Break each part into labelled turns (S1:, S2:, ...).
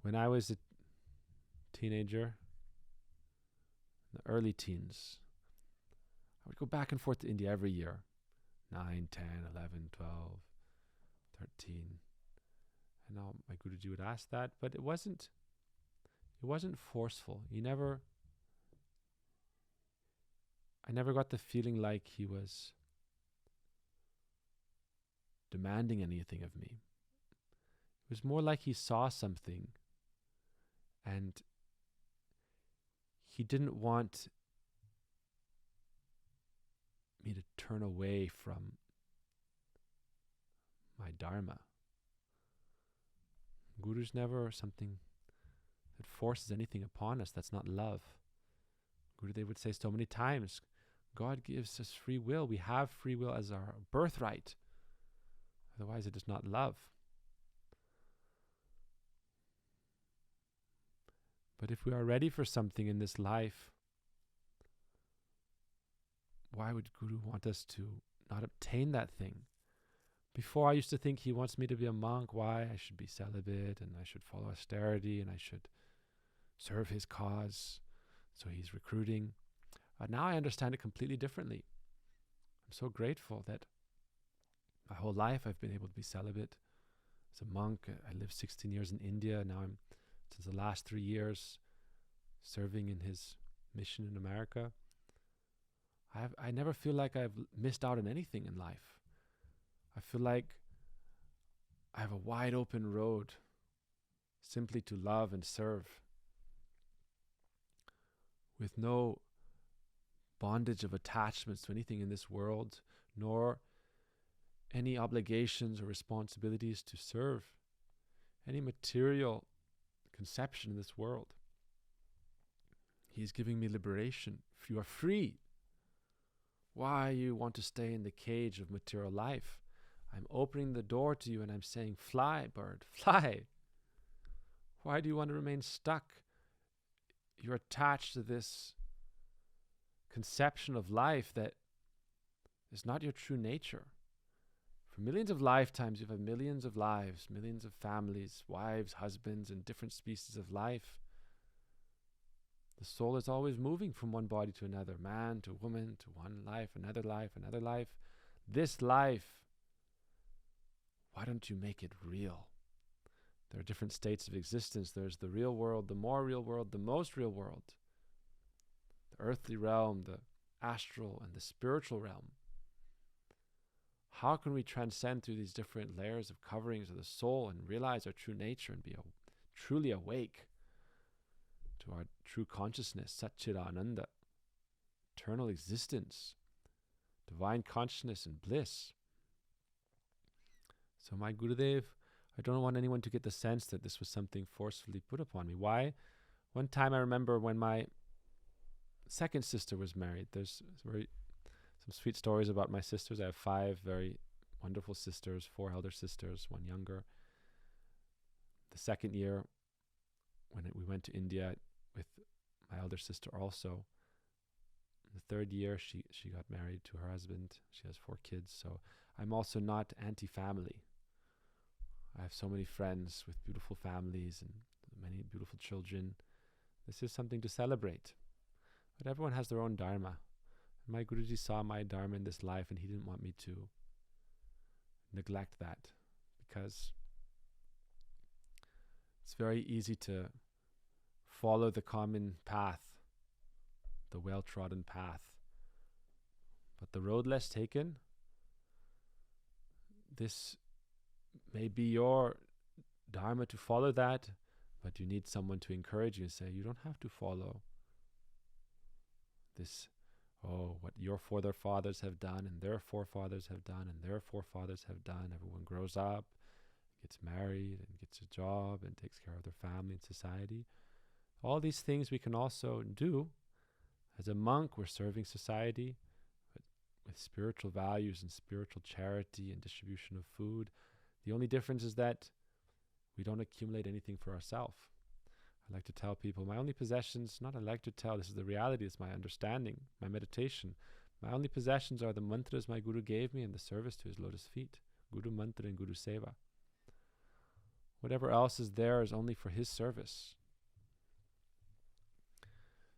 S1: When I was a teenager, in the early teens, I would go back and forth to India every year. 9, 10, 11, 12, 13. And now my Guruji would ask that, but it wasn't forceful. I never got the feeling like he was demanding anything of me. It was more like he saw something and he didn't want me to turn away from my dharma. Guru's never something that forces anything upon us. That's not love. Gurudev would say so many times, God gives us free will. We have free will as our birthright. Otherwise it is not love. But if we are ready for something in this life, why would Guru want us to not obtain that thing? Before I used to think he wants me to be a monk. Why? I should be celibate and I should follow austerity and I should serve his cause. So he's recruiting. Now I understand it completely differently. I'm so grateful that my whole life I've been able to be celibate. As a monk, I lived 16 years in India. Now I'm, since the last 3 years, serving in his mission in America. I never feel like I've missed out on anything in life. I feel like I have a wide open road simply to love and serve with no bondage of attachments to anything in this world, nor any obligations or responsibilities to serve any material conception in this world. He's giving me liberation. If you are free, why you want to stay in the cage of material life? I'm opening the door to you and I'm saying, fly, bird, fly. Why do you want to remain stuck? You're attached to this conception of life that is not your true nature. For millions of lifetimes, you've had millions of lives, millions of families, wives, husbands, and different species of life. The soul is always moving from one body to another, man to woman, to one life, another life, another life. This life, why don't you make it real? There are different states of existence. There's the real world, the more real world, the most real world, the earthly realm, the astral, and the spiritual realm. How can we transcend through these different layers of coverings of the soul and realize our true nature and be truly awake to our true consciousness, Satchidananda, eternal existence, divine consciousness and bliss? So my Gurudev, I don't want anyone to get the sense that this was something forcefully put upon me. Why? One time I remember when my second sister was married. There's some sweet stories about my sisters. I have 5 very wonderful sisters, 4 elder sisters, 1 younger. The second year, when we went to India with my elder sister also, the 3rd year she got married to her husband. She has 4 kids. So I'm also not anti-family. I have so many friends with beautiful families and many beautiful children. This is something to celebrate. But everyone has their own dharma. And my Guruji saw my dharma in this life and he didn't want me to neglect that, because it's very easy to follow the common path, the well-trodden path. But the road less taken, this may be your dharma to follow that, but you need someone to encourage you and say, you don't have to follow this, what your forefathers have done and their forefathers have done and their forefathers have done. Everyone grows up, gets married and gets a job and takes care of their family and society. All these things we can also do. As a monk, we're serving society with spiritual values and spiritual charity and distribution of food. The only difference is that we don't accumulate anything for ourselves. I like to tell people, my only possessions, this is the reality, it's my understanding, my meditation. My only possessions are the mantras my Guru gave me and the service to his lotus feet. Guru mantra and Guru seva. Whatever else is there is only for his service.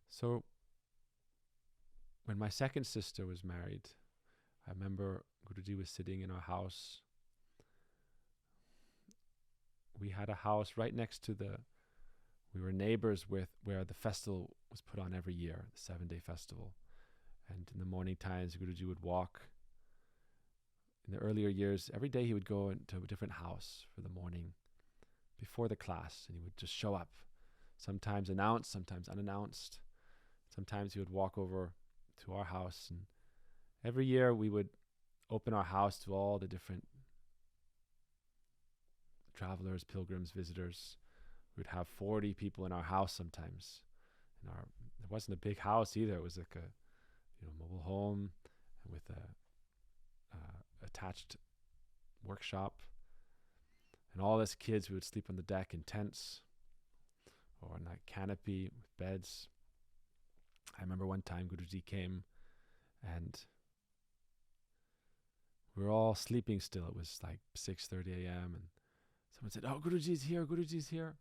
S1: So when my second sister was married, I remember Guruji was sitting in our house. We had a house right next to we were neighbors with where the festival was put on every year, the 7-day festival. And in the morning times, Guruji would walk. In the earlier years, every day he would go into a different house for the morning before the class, and he would just show up, sometimes announced, sometimes unannounced. Sometimes he would walk over to our house, and every year we would open our house to all the different travelers, pilgrims, visitors. We would have 40 people in our house sometimes. It wasn't a big house either. It was like a mobile home with a attached workshop. And all us kids, we would sleep on the deck in tents or on a canopy with beds. I remember one time Guruji came and we were all sleeping still. It was like 6:30 a.m. and someone said, "Oh, Guruji's here, Guruji's here."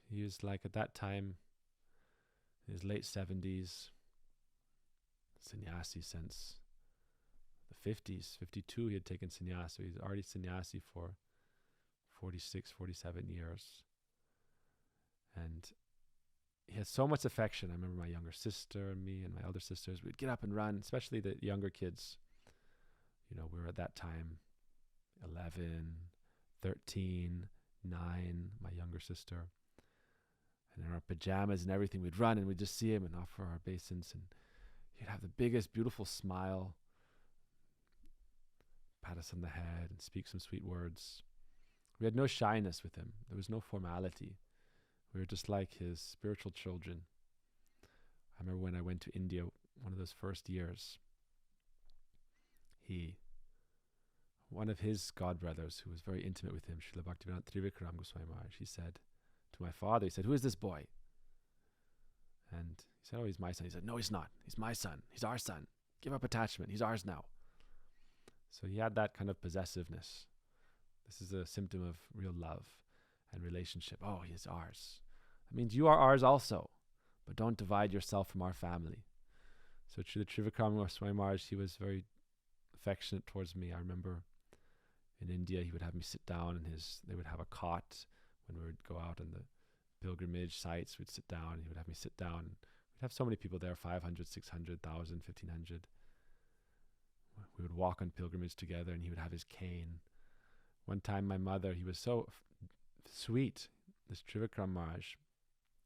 S1: He was like at that time, in his late 70s, sannyasi since the 50s, 52 he had taken sannyasi. So he's already sannyasi for 46, 47 years. And he had so much affection. I remember my younger sister and me and my elder sisters, we'd get up and run, especially the younger kids. We were at that time 11, 13, 9, my younger sister. And in our pajamas and everything, we'd run and we'd just see him and offer our obeisance. And he'd have the biggest, beautiful smile, pat us on the head and speak some sweet words. We had no shyness with him. There was no formality. We were just like his spiritual children. I remember when I went to India, one of those first years, one of his godbrothers, who was very intimate with him, Srila Bhaktivedanta Trivikram Goswami Maharaj, he said to my father, he said, "Who is this boy?" And he said, "Oh, he's my son." He said, "No, he's not. He's my son. He's our son. Give up attachment. He's ours now." So he had that kind of possessiveness. This is a symptom of real love and relationship. Oh, he is ours. That means you are ours also, but don't divide yourself from our family. So Srila Trivikram Goswami Maharaj, he was very affectionate towards me. I remember in India, he would have me sit down they would have a cot when we would go out on the pilgrimage sites. We'd sit down, and he would have me sit down. We'd have so many people there, 500, 600, 1,000, 1,500. We would walk on pilgrimage together, and he would have his cane. One time my mother, he was so sweet, this Trivikram Maharaj.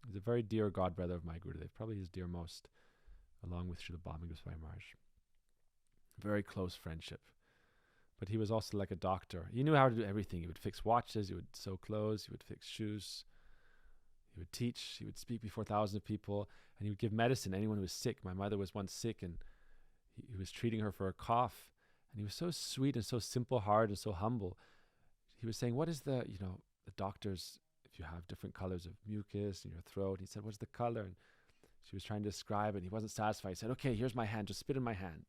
S1: He's a very dear godbrother of my Gurudev, probably his dear most, along with Srila Bhakti Goswami Maharaj. Very close friendship. But he was also like a doctor. He knew how to do everything. He would fix watches, he would sew clothes, he would fix shoes, he would teach, he would speak before thousands of people, and he would give medicine to anyone who was sick. My mother was once sick, and he was treating her for a cough, and he was so sweet and so simple-hearted and so humble. He was saying, "What is the doctors, if you have different colors of mucus in your throat?" He said, "What's the color?" And she was trying to describe it, and he wasn't satisfied. He said, "Okay, here's my hand, just spit in my hand."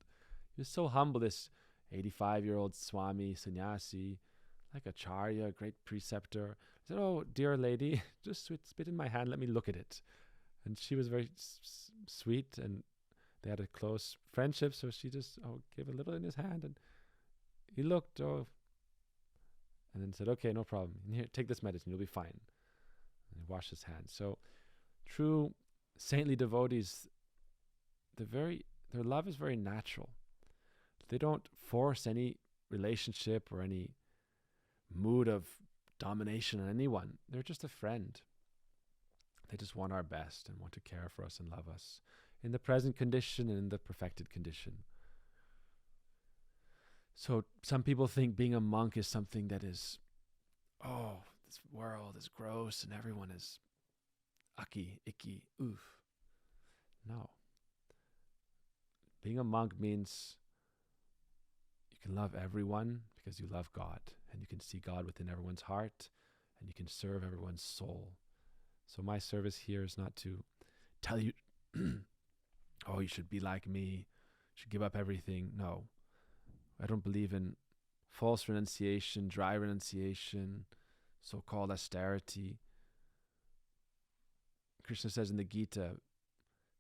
S1: He was so humble, this 85-year-old Swami, sannyasi, like acharya, great preceptor. He said, "Oh, dear lady, just spit in my hand, let me look at it." And she was very sweet, and they had a close friendship, so she just gave a little in his hand, and he looked, and then said, "Okay, no problem. Here, take this medicine, you'll be fine." And he washed his hands. So true saintly devotees, their love is very natural. They don't force any relationship or any mood of domination on anyone. They're just a friend. They just want our best and want to care for us and love us in the present condition and in the perfected condition. So some people think being a monk is something that is, this world is gross and everyone is icky, oof. No. Being a monk means you can love everyone because you love God, and you can see God within everyone's heart, and you can serve everyone's soul. So my service here is not to tell you, you should be like me, you should give up everything. No, I don't believe in false renunciation, dry renunciation, so-called austerity. Krishna says in the Gita,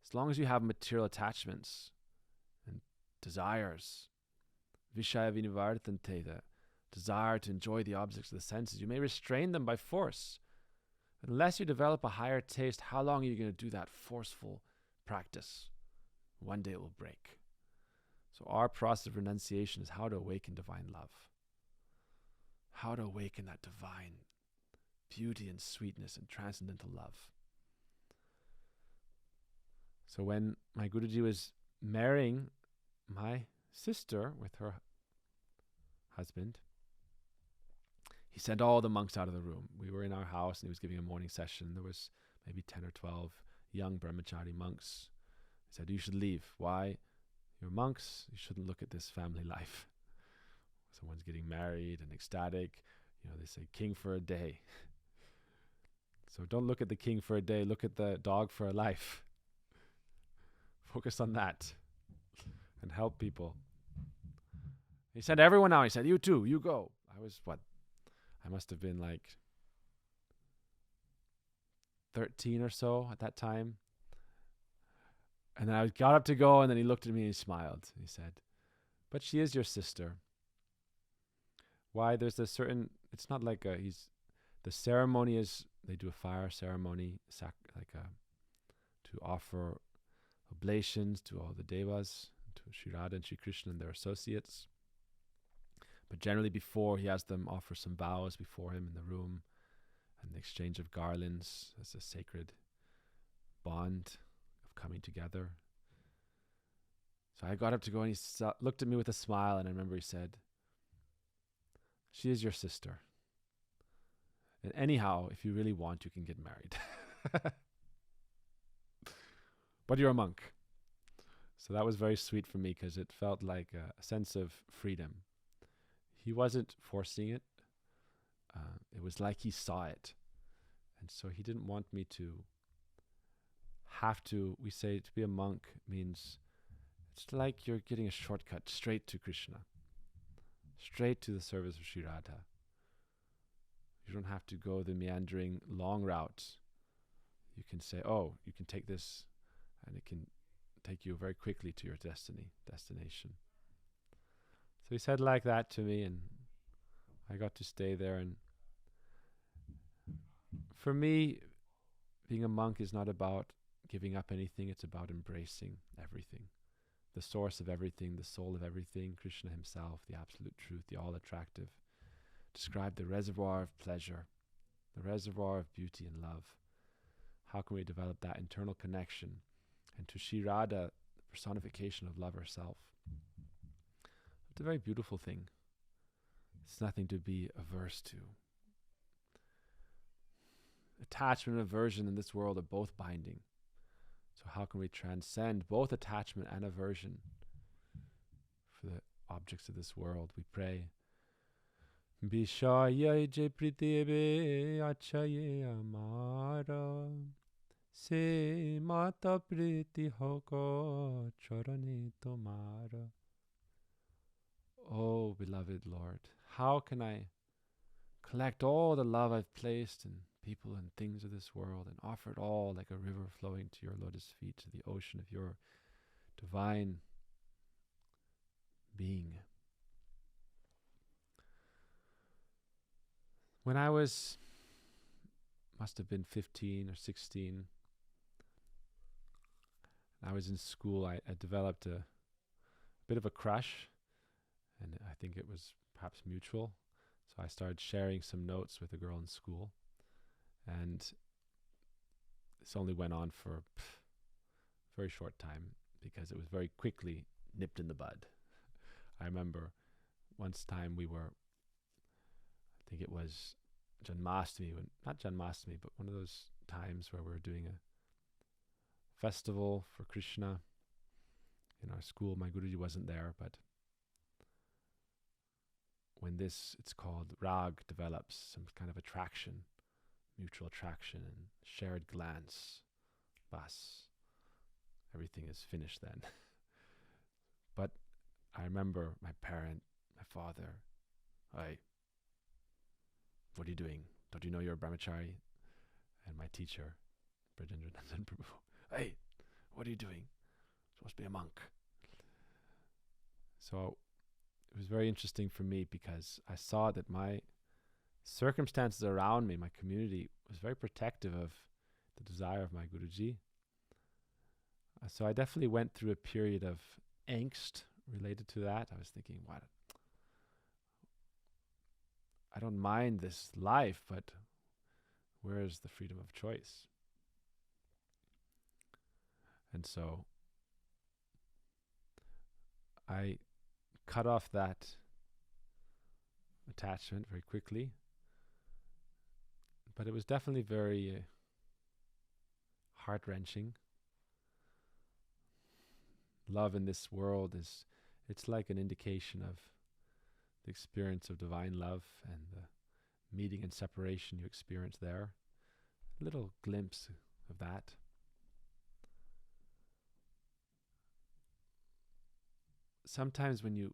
S1: as long as you have material attachments and desires, Vishaya Vinivartante, the desire to enjoy the objects of the senses, you may restrain them by force. Unless you develop a higher taste, how long are you going to do that forceful practice? One day it will break. So our process of renunciation is how to awaken divine love. How to awaken that divine beauty and sweetness and transcendental love. So when my Guruji was marrying my sister with her husband, he sent all the monks out of the room. We were in our house and he was giving a morning session. There was maybe 10 or 12 young brahmachari monks. He said, you should leave. Why? You're monks. You shouldn't look at this family life. Someone's getting married and ecstatic. They say king for a day. So don't look at the king for a day. Look at the dog for a life. Focus on that and help people. He sent everyone out. He said, you too, you go. I must have been like 13 or so at that time. And then I got up to go, and then he looked at me and he smiled. He said, but she is your sister. Why? There's a certain, it's not like the ceremony is, they do a fire ceremony, to offer oblations to all the devas, to Sri Radha and Sri Krishna and their associates. But generally before, he has them offer some vows before him in the room, and the exchange of garlands as a sacred bond of coming together. So I got up to go, and he looked at me with a smile, and I remember he said, she is your sister. And anyhow, if you really want, you can get married. But you're a monk. So that was very sweet for me because it felt like a sense of freedom. He wasn't forcing it. It was like he saw it. And so he didn't want me to have to, we say to be a monk means it's like you're getting a shortcut straight to Krishna, straight to the service of Sri Radha. You don't have to go the meandering long route. You can say, oh, you can take this, and it can take you very quickly to your destination. So he said like that to me, and I got to stay there. And for me, being a monk is not about giving up anything. It's about embracing everything. The source of everything, the soul of everything, Krishna himself, the absolute truth, the all-attractive. Describe the reservoir of pleasure, the reservoir of beauty and love. How can we develop that internal connection? And to Sri Radha, the personification of love herself. It's a very beautiful thing. It's nothing to be averse to. Attachment and aversion in this world are both binding. So how can we transcend both attachment and aversion for the objects of this world? We pray. Vishaya je pritebe achaye amara se mata priti hoko charane tomara. Oh, beloved Lord, how can I collect all the love I've placed in people and things of this world and offer it all like a river flowing to your lotus feet, to the ocean of your divine being? When I must have been 15 or 16, I was in school, I developed a bit of a crush, and I think it was perhaps mutual. So I started sharing some notes with a girl in school, and this only went on for a very short time because it was very quickly nipped in the bud. I remember once time we were, I think it was Janmashtami, not Janmashtami, but one of those times where we were doing a festival for Krishna in our school. My Guruji wasn't there, but when it's called rag, develops some kind of attraction, mutual attraction and shared glance, bas, everything is finished then. But I remember my father, "Hey, what are you doing? don't you know you're a brahmachari? And my teacher, Brajendra Nandan Prabhu, hey, what are you doing? You're supposed to be a monk. So it was very interesting for me because I saw that my circumstances around me, my community, was very protective of the desire of my Guruji. So I definitely went through a period of angst related to that. I was thinking, what? I don't mind this life, but where is the freedom of choice? And so I cut off that attachment very quickly. But it was definitely very heart-wrenching. Love in this world it's like an indication of the experience of divine love and the meeting and separation you experience there. A little glimpse of that. Sometimes when you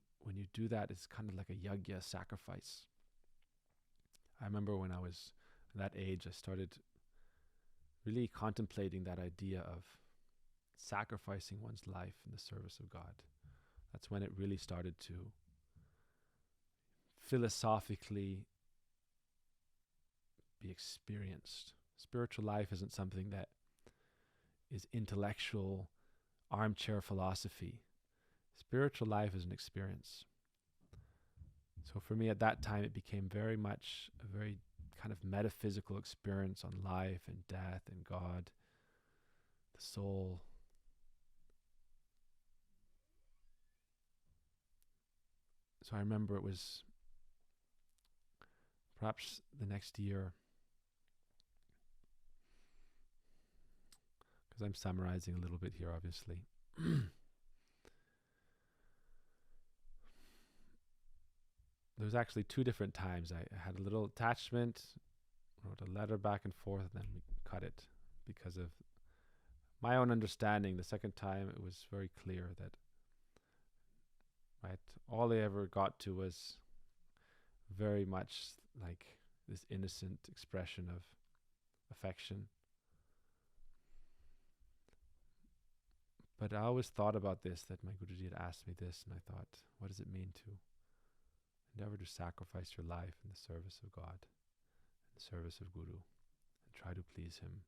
S1: do that, it's kind of like a yajna, sacrifice. I remember when I was that age, I started really contemplating that idea of sacrificing one's life in the service of God. That's when it really started to philosophically be experienced. Spiritual life isn't something that is intellectual, armchair philosophy. Spiritual life is an experience. So for me at that time, it became very much a very kind of metaphysical experience on life and death and God, the soul. So I remember it was perhaps the next year, because I'm summarizing a little bit here, obviously. There was actually 2 different times. I had a little attachment, wrote a letter back and forth, and then we cut it because of my own understanding. The second time, it was very clear that all I ever got to was very much like this innocent expression of affection. But I always thought about this, that my Guruji had asked me this, and I thought, what does it mean to endeavor to sacrifice your life in the service of God, in the service of Guru, and try to please him,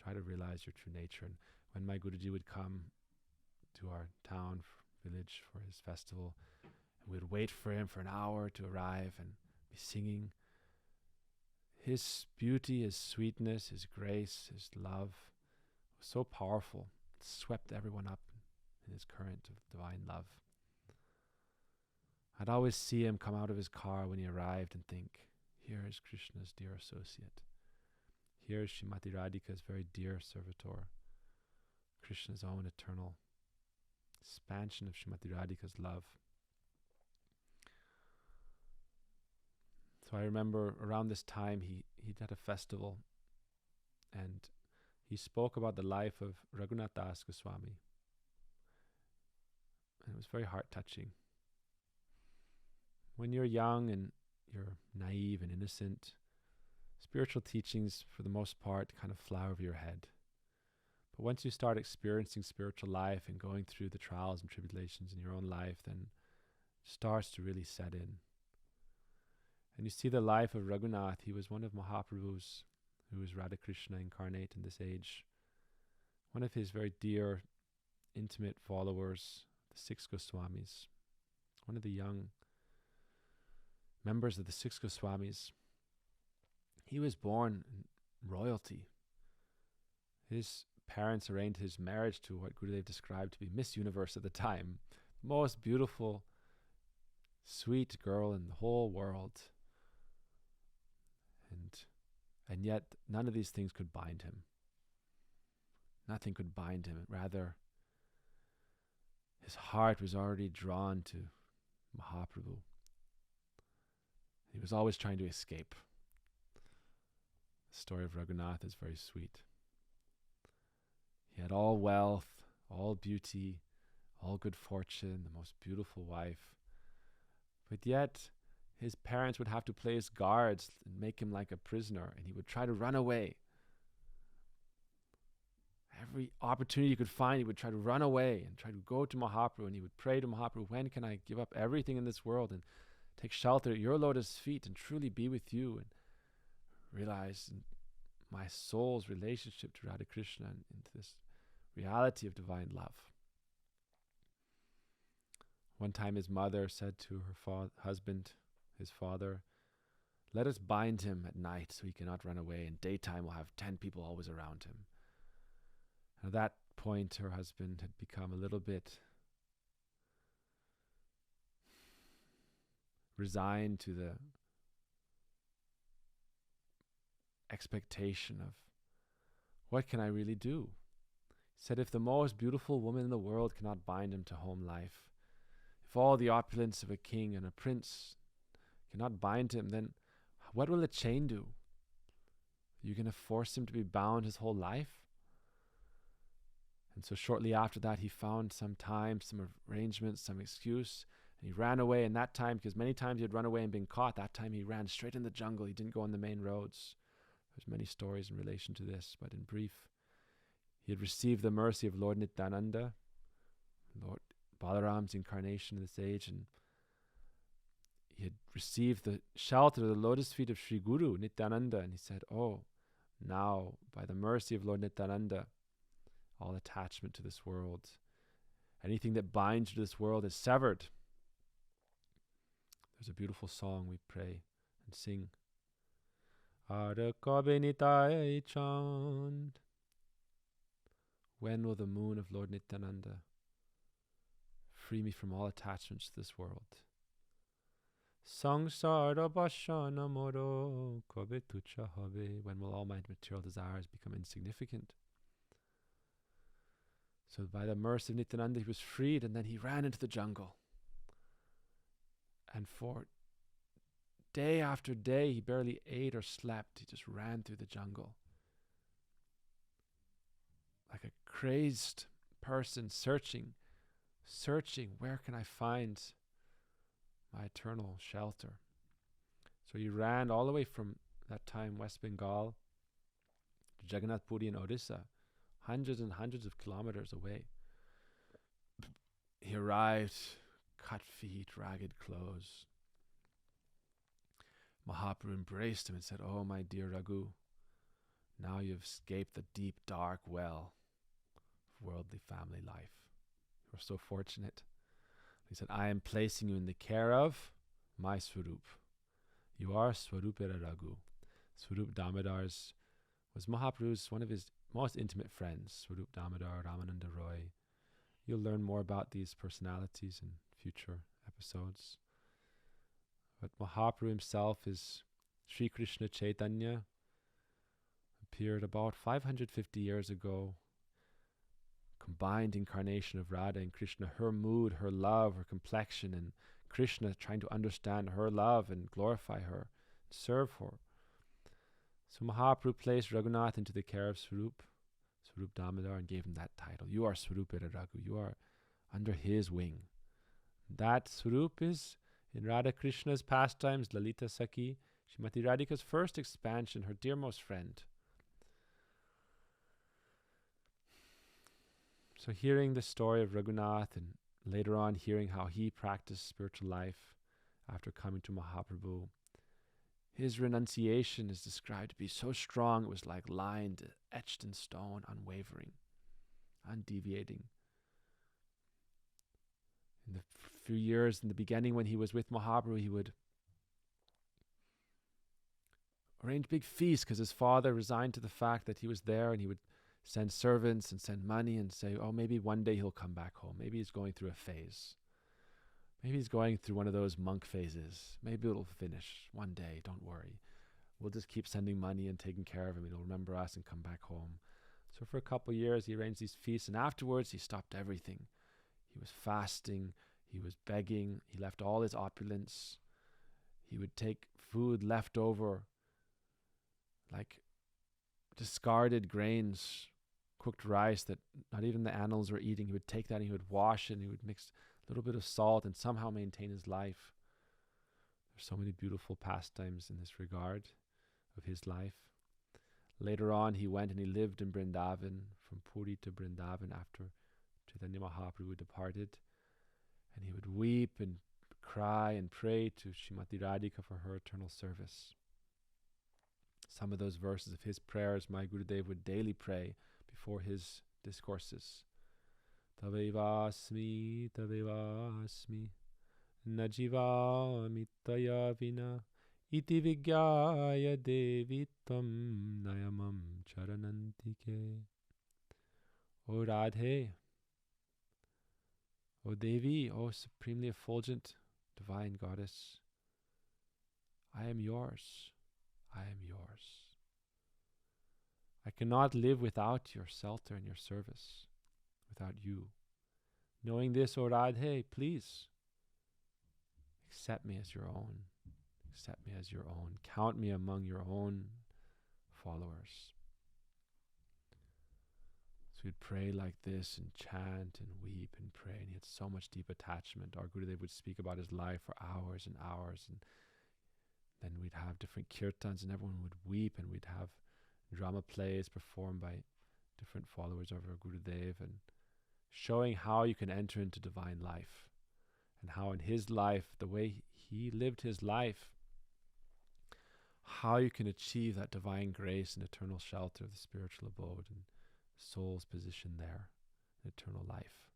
S1: try to realize your true nature. And when my Guruji would come to our town, village for his festival, and we would wait for him for an hour to arrive and be singing, his beauty, his sweetness, his grace, his love was so powerful. It swept everyone up in his current of divine love. I'd always see him come out of his car when he arrived and think, here is Krishna's dear associate. Here is Srimati Radhika's very dear servitor. Krishna's own eternal expansion of Srimati Radhika's love. So I remember around this time he had a festival, and he spoke about the life of Raghunath Das Goswami. And it was very heart-touching. When you're young and you're naive and innocent, spiritual teachings, for the most part, kind of fly over your head. But once you start experiencing spiritual life and going through the trials and tribulations in your own life, then it starts to really set in. And you see the life of Raghunath. He was one of Mahaprabhu's, who was Radha Krishna incarnate in this age. One of his very dear, intimate followers, the 6 Goswamis. One of the young members of the 6 Goswamis. He was born in royalty. His parents arranged his marriage to what Gurudev described to be Miss Universe at the time. The most beautiful, sweet girl in the whole world. And yet none of these things could bind him. Nothing could bind him. Rather, his heart was already drawn to Mahaprabhu. He was always trying to escape. The story of Raghunath is very sweet. He had all wealth, all beauty, all good fortune, the most beautiful wife. But yet, his parents would have to place guards and make him like a prisoner, and he would try to run away. Every opportunity he could find, he would try to run away and try to go to Mahaprabhu, and he would pray to Mahaprabhu, when can I give up everything in this world and take shelter at your lotus feet and truly be with you and realize my soul's relationship to Radha Krishna and into this reality of divine love. One time his mother said to her husband, his father, let us bind him at night so he cannot run away, and daytime we'll have 10 people always around him. At that point, her husband had become a little bit resigned to the expectation of, what can I really do? He said, if the most beautiful woman in the world cannot bind him to home life, if all the opulence of a king and a prince cannot bind him, then what will a chain do? Are you going to force him to be bound his whole life? And so shortly after that, he found some time, some arrangements, some excuse, and he ran away. And that time, because many times he had run away and been caught, that time he ran straight in the jungle. He didn't go on the main roads. There's many stories in relation to this, but in brief, he had received the mercy of Lord Nityananda, Lord Balaram's incarnation in this age, and he had received the shelter of the lotus feet of Sri Guru Nityananda, and he said, oh, now by the mercy of Lord Nityananda, all attachment to this world, anything that binds you to this world is severed. There's a beautiful song we pray and sing. Ara kabe nitai chand. When will the moon of Lord Nityananda free me from all attachments to this world? Sangsara bashana moro kabe tucha habe. When will all my material desires become insignificant? So by the mercy of Nityananda, he was freed, and then he ran into the jungle. And for day after day, he barely ate or slept. He just ran through the jungle. Like a crazed person searching, where can I find my eternal shelter? So he ran all the way from that time West Bengal to Jagannath Puri in Odisha, hundreds and hundreds of kilometers away. He arrived, cut feet, ragged clothes. Mahaprabhu embraced him and said, oh, my dear Raghu, now you've escaped the deep, dark well of worldly family life. You're so fortunate. He said, I am placing you in the care of my Swarup. You are Swarupera Raghu. Swarup Damodar's was Mahaprabhu's one of his most intimate friends, Swarup Damodar, Ramananda Roy. You'll learn more about these personalities in future episodes. But Mahaprabhu himself is Sri Krishna Chaitanya, appeared about 550 years ago, combined incarnation of Radha and Krishna, her mood, her love, her complexion, and Krishna trying to understand her love and glorify her, serve her. So Mahaprabhu placed Raghunath into the care of Swarup Damodar, and gave him that title. You are Swarupera Raghu. You are under his wing. That Swarup is in Radha Krishna's pastimes, Lalita Sakhi, Srimati Radhika's first expansion, her dearmost friend. So hearing the story of Raghunath, and later on hearing how he practiced spiritual life after coming to Mahaprabhu, his renunciation is described to be so strong it was like lined, etched in stone, unwavering, undeviating. In the few years in the beginning when he was with Mahaprabhu, he would arrange big feasts because his father resigned to the fact that he was there, and he would send servants and send money and say, oh, maybe one day he'll come back home. Maybe he's going through a phase. Maybe he's going through one of those monk phases. Maybe it'll finish one day. Don't worry. We'll just keep sending money and taking care of him. He'll remember us and come back home. So for a couple of years, he arranged these feasts, and afterwards he stopped everything. He was fasting. He was begging. He left all his opulence. He would take food left over, like discarded grains, cooked rice that not even the animals were eating. He would take that and he would wash it, and he would mix a little bit of salt and somehow maintain his life. There's so many beautiful pastimes in this regard of his life. Later on, he went and he lived in Vrindavan, from Puri to Vrindavan after Chaitanya Mahaprabhu departed. And he would weep and cry and pray to Srimati Radhika for her eternal service. Some of those verses of his prayers, my Gurudev would daily pray before his discourses. Tavevasmi, tavevasmi, najiva mitaya vina, iti vigyaya devi tvam nayamam charanantike. O Radhe, O Devi, O supremely effulgent divine goddess, I am yours. I am yours. I cannot live without your shelter and your service, without you. Knowing this, O Radhe, please accept me as your own. Accept me as your own. Count me among your own followers. So we'd pray like this and chant and weep and pray. And he had so much deep attachment. Our Gurudev would speak about his life for hours and hours. And then we'd have different kirtans and everyone would weep, and we'd have drama plays performed by different followers of our Gurudev, and showing how you can enter into divine life and how in his life, the way he lived his life, how you can achieve that divine grace and eternal shelter of the spiritual abode and soul's position there, eternal life.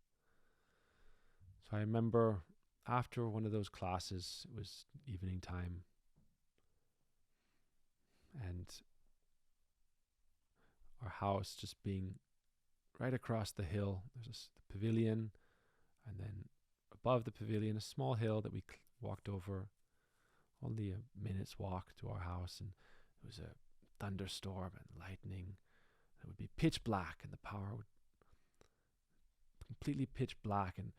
S1: So I remember after one of those classes, it was evening time, and our house just being right across the hill. There's the pavilion, and then above the pavilion, a small hill that we walked over, only a minute's walk to our house, and it was a thunderstorm and lightning. It would be pitch black, and the power would completely pitch black, and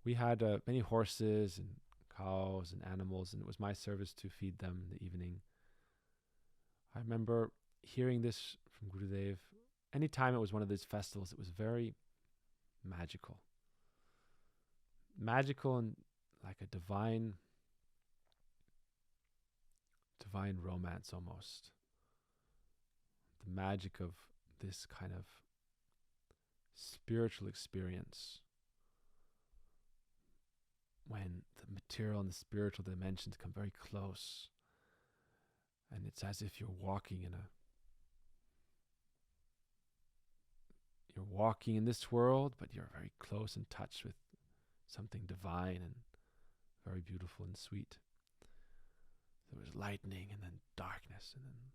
S1: we had many horses and cows and animals, and it was my service to feed them in the evening. I remember hearing this from Gurudev. Anytime it was one of these festivals, it was very magical. Magical and like a divine romance almost. The magic of this kind of spiritual experience, when the material and the spiritual dimensions come very close, and it's as if you're walking in this world, but you're very close in touch with something divine and very beautiful and sweet. There was lightning and then darkness and then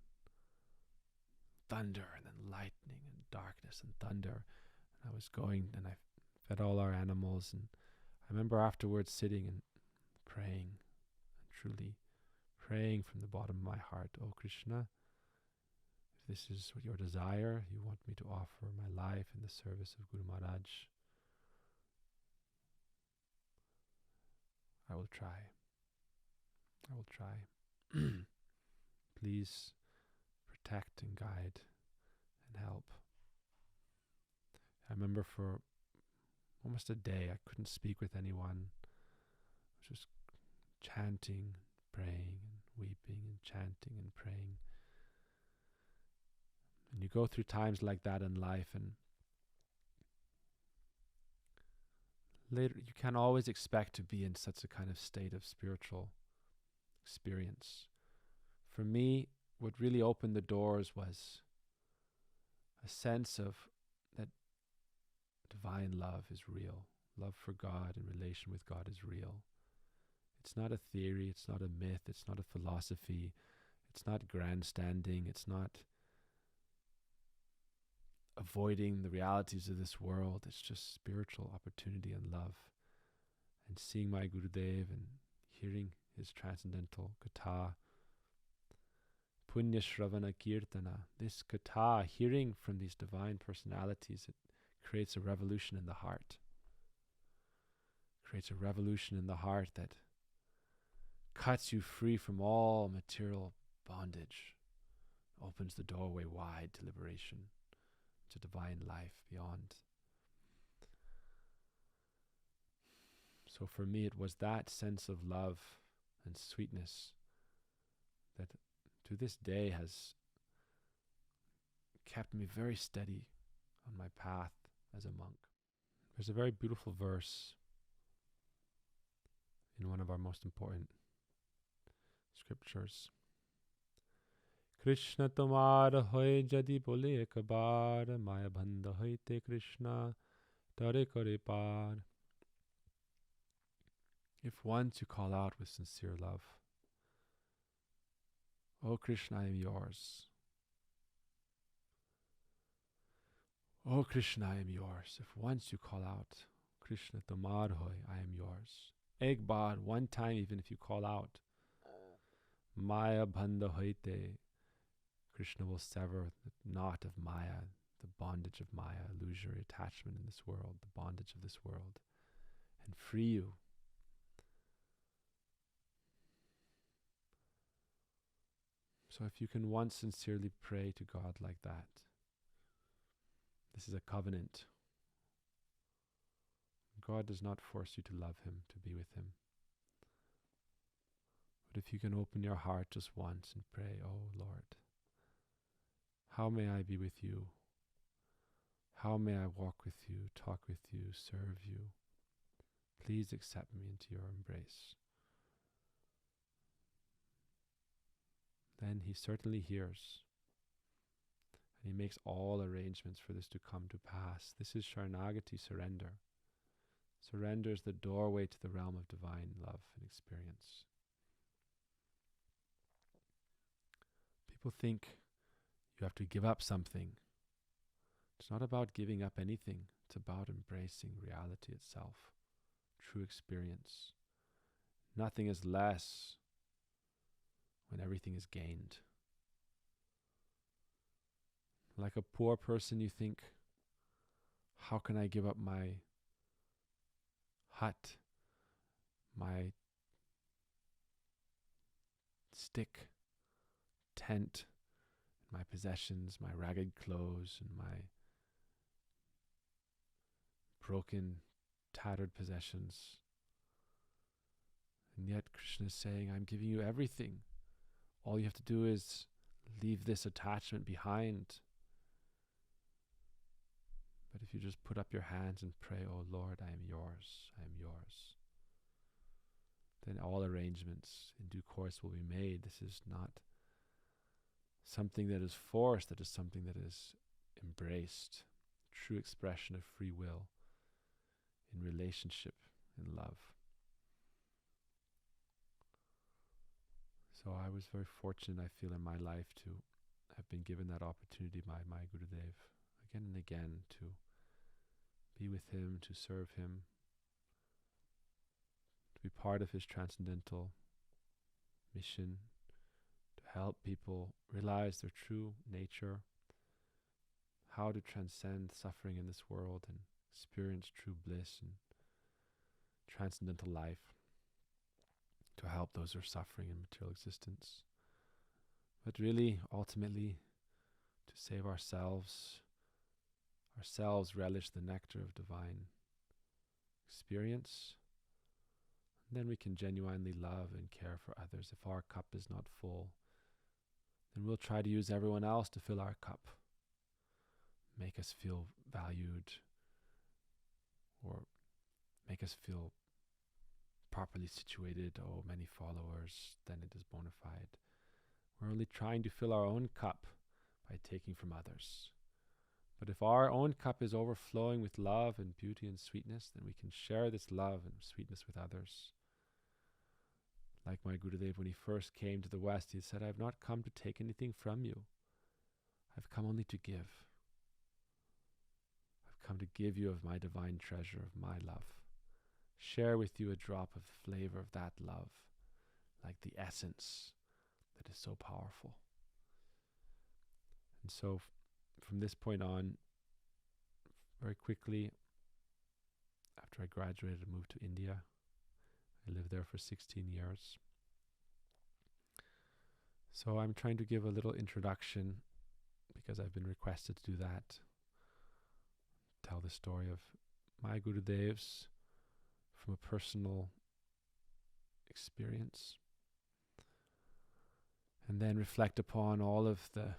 S1: thunder and then lightning and darkness and thunder. And I was going and I fed all our animals, and I remember afterwards sitting and praying, and truly praying from the bottom of my heart, "Oh Krishna, if this is what your desire, you want me to offer my life in the service of Guru Maharaj, I will try. I will try. Please protect and guide and help." I remember for almost a day I couldn't speak with anyone. I was just chanting, praying and weeping and chanting and praying. And you go through times like that in life, and later you can't always expect to be in such a kind of state of spiritual experience. For me, what really opened the doors was a sense of that divine love is real. Love for God and relation with God is real. It's not a theory, it's not a myth, it's not a philosophy, it's not grandstanding, it's not avoiding the realities of this world. It's just spiritual opportunity and love. And seeing my Gurudev and hearing his transcendental katha, Punya Shravana Kirtana, this katha, hearing from these divine personalities, it creates a revolution in the heart. Creates a revolution in the heart that cuts you free from all material bondage, opens the doorway wide to liberation, to divine life beyond. So for me, it was that sense of love and sweetness that to this day has kept me very steady on my path as a monk. There's a very beautiful verse in one of our most important scriptures. Krishna tomar hoy jadi bole ek baar, maya bandha hoite Krishna tare kare paar. If once you call out with sincere love, O Krishna, I am yours. O Krishna, I am yours. If once you call out, Krishna tomar hoy, I am yours. Ek baar, one time even if you call out, Maya bandha hoite, Krishna will sever the knot of Maya, the bondage of Maya, illusory attachment in this world, the bondage of this world, and free you. So if you can once sincerely pray to God like that, this is a covenant. God does not force you to love Him, to be with Him. But if you can open your heart just once and pray, oh Lord, how may I be with you? How may I walk with you, talk with you, serve you? Please accept me into your embrace. Then He certainly hears. And He makes all arrangements for this to come to pass. This is Sharanagati, surrender. Surrender is the doorway to the realm of divine love and experience. People think you have to give up something. It's not about giving up anything. It's about embracing reality itself, true experience. Nothing is less when everything is gained. Like a poor person, you think, how can I give up my hut, my stick, tent, my possessions, my ragged clothes, and my broken, tattered possessions. And yet Krishna is saying, I'm giving you everything. All you have to do is leave this attachment behind. But if you just put up your hands and pray, oh Lord, I am yours, I am yours, then all arrangements in due course will be made. This is not something that is forced, that is something that is embraced, true expression of free will in relationship, in love. So I was very fortunate, I feel, in my life to have been given that opportunity by my Gurudev again and again to be with him, to serve him, to be part of his transcendental mission, to help people realize their true nature, how to transcend suffering in this world and experience true bliss and transcendental life, to help those who are suffering in material existence. But really, ultimately, to save ourselves relish the nectar of divine experience, and then we can genuinely love and care for others. If our cup is not full, then we'll try to use everyone else to fill our cup, make us feel valued, or make us feel properly situated. Oh, many followers, then it is bona fide. We're only trying to fill our own cup by taking from others. But if our own cup is overflowing with love and beauty and sweetness, then we can share this love and sweetness with others. Like my Gurudev, when he first came to the West, he said, I have not come to take anything from you. I've come only to give. I've come to give you of my divine treasure, of my love. Share with you a drop of flavor of that love, like the essence that is so powerful. And so from this point on, very quickly, after I graduated, I moved to India. I lived there for 16 years. So I'm trying to give a little introduction, because I've been requested to do that. Tell the story of my Gurudevs from a personal experience. And then reflect upon all of the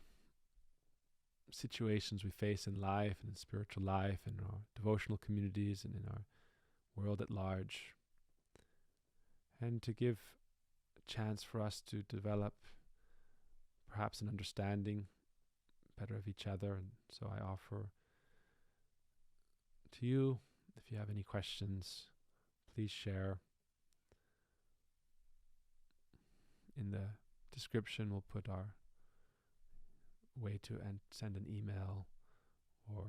S1: situations we face in life and in spiritual life, in our devotional communities and in our world at large. And to give a chance for us to develop perhaps an understanding better of each other. And so I offer to you, if you have any questions, please share. In the description, we'll put our way to send an email or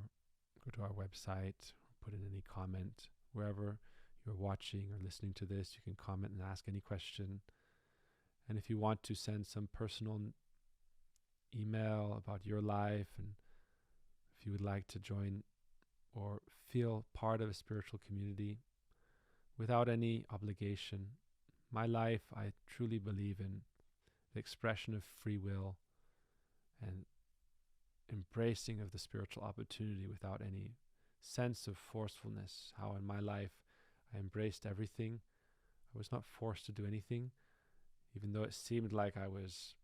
S1: go to our website, or put in any comment. Wherever you're watching or listening to this, you can comment and ask any question. And if you want to send some personal email about your life, and if you would like to join or feel part of a spiritual community without any obligation, my life, I truly believe in the expression of free will and embracing of the spiritual opportunity without any sense of forcefulness. How in my life I embraced everything. I was not forced to do anything, even though it seemed like I was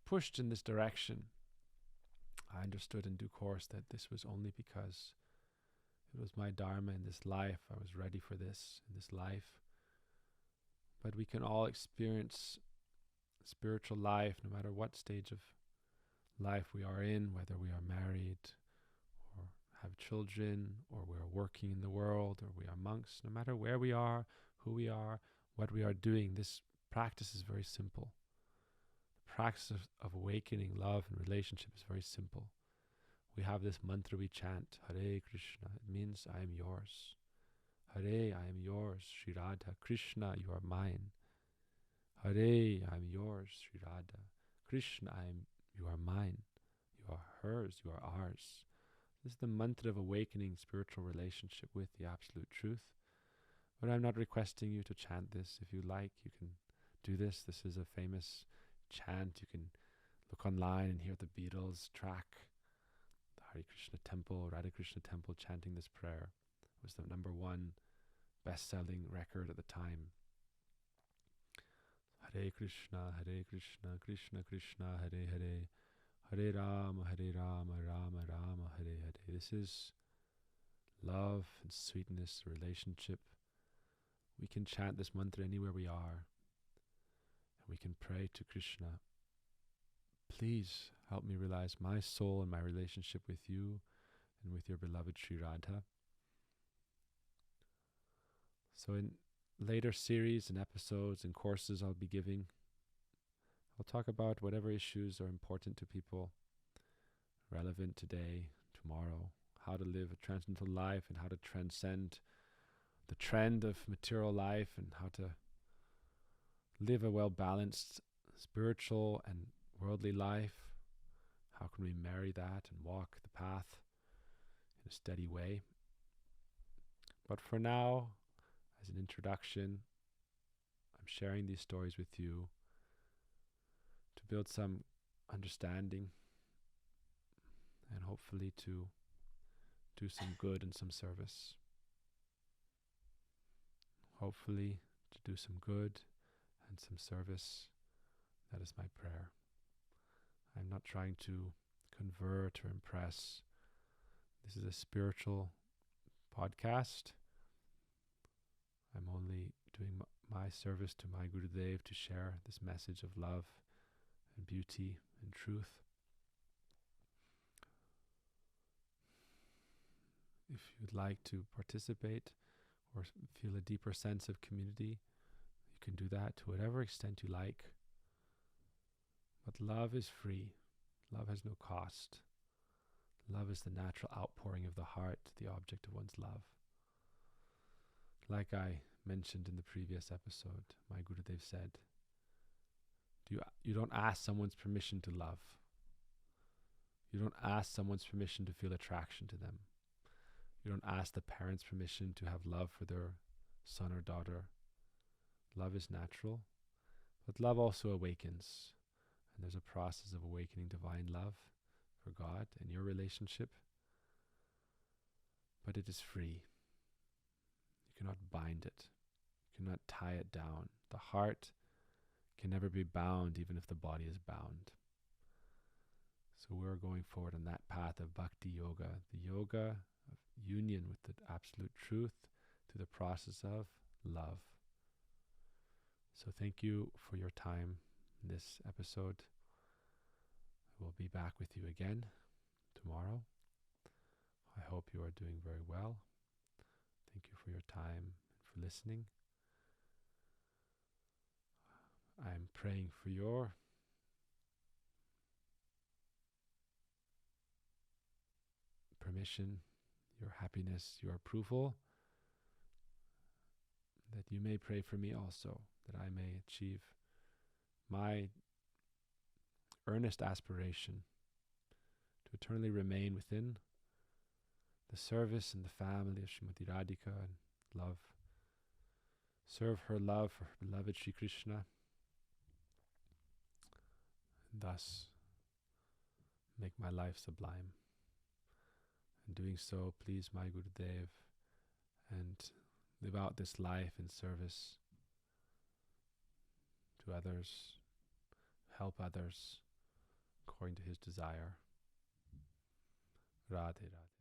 S1: pushed in this direction. I understood in due course that this was only because it was my dharma in this life. I was ready for this in this life. But we can all experience spiritual life no matter what stage of life we are in, whether we are married or have children, or we are working in the world, or we are monks. No matter where we are, who we are, what we are doing, this practice is very simple. The practice of awakening love and relationship is very simple. We have this mantra we chant, Hare Krishna. It means I am yours. Hare, I am yours. Sri Radha. Krishna, you are mine. Hare, I am yours. Sri Radha. Krishna, you are mine. You are hers. You are ours. This is the mantra of awakening spiritual relationship with the absolute truth. But I'm not requesting you to chant this. If you like, you can do this. This is a famous chant. You can look online and hear the Beatles track, the Hare Krishna Temple, Radha Krishna Temple, chanting this prayer. It was the #1 best-selling record at the time. Hare Krishna, Krishna Krishna, Hare Hare, Hare Rama, Rama Rama, Hare Hare. This is love and sweetness, relationship. We can chant this mantra anywhere we are, and we can pray to Krishna. Please help me realize my soul and my relationship with you and with your beloved Sri Radha. So in later series and episodes and courses I'll be giving, I'll talk about whatever issues are important to people, relevant today, tomorrow, how to live a transcendental life and how to transcend the trend of material life, and how to live a well-balanced spiritual and worldly life. How can we marry that and walk the path in a steady way? But for now, as an introduction, I'm sharing these stories with you to build some understanding and hopefully to do some good and some service. Hopefully to do some good and some service. That is my prayer. I'm not trying to convert or impress. This is a spiritual podcast. I'm only doing my service to my Gurudev to share this message of love and beauty and truth. If you'd like to participate or feel a deeper sense of community, you can do that to whatever extent you like. But love is free. Love has no cost. Love is the natural outpouring of the heart, the object of one's love. Like I mentioned in the previous episode, my Gurudev said, you don't ask someone's permission to love. You don't ask someone's permission to feel attraction to them. You don't ask the parents' permission to have love for their son or daughter. Love is natural, but love also awakens. And there's a process of awakening divine love for God and your relationship. But it is free. You cannot bind it. You cannot tie it down. The heart can never be bound, even if the body is bound. So we're going forward on that path of bhakti yoga, the yoga of union with the absolute truth through the process of love. So thank you for your time in this episode. We'll be back with you again tomorrow. I hope you are doing very well. Thank you for your time and for listening. I'm praying for your permission, your happiness, your approval, that you may pray for me also, that I may achieve my earnest aspiration to eternally remain within the service and the family of Srimati Radhika and love. Serve her love for her beloved Sri Krishna, and thus make my life sublime. In doing so, please my Gurudev, and live out this life in service to others, help others according to his desire. Radhe Radhe.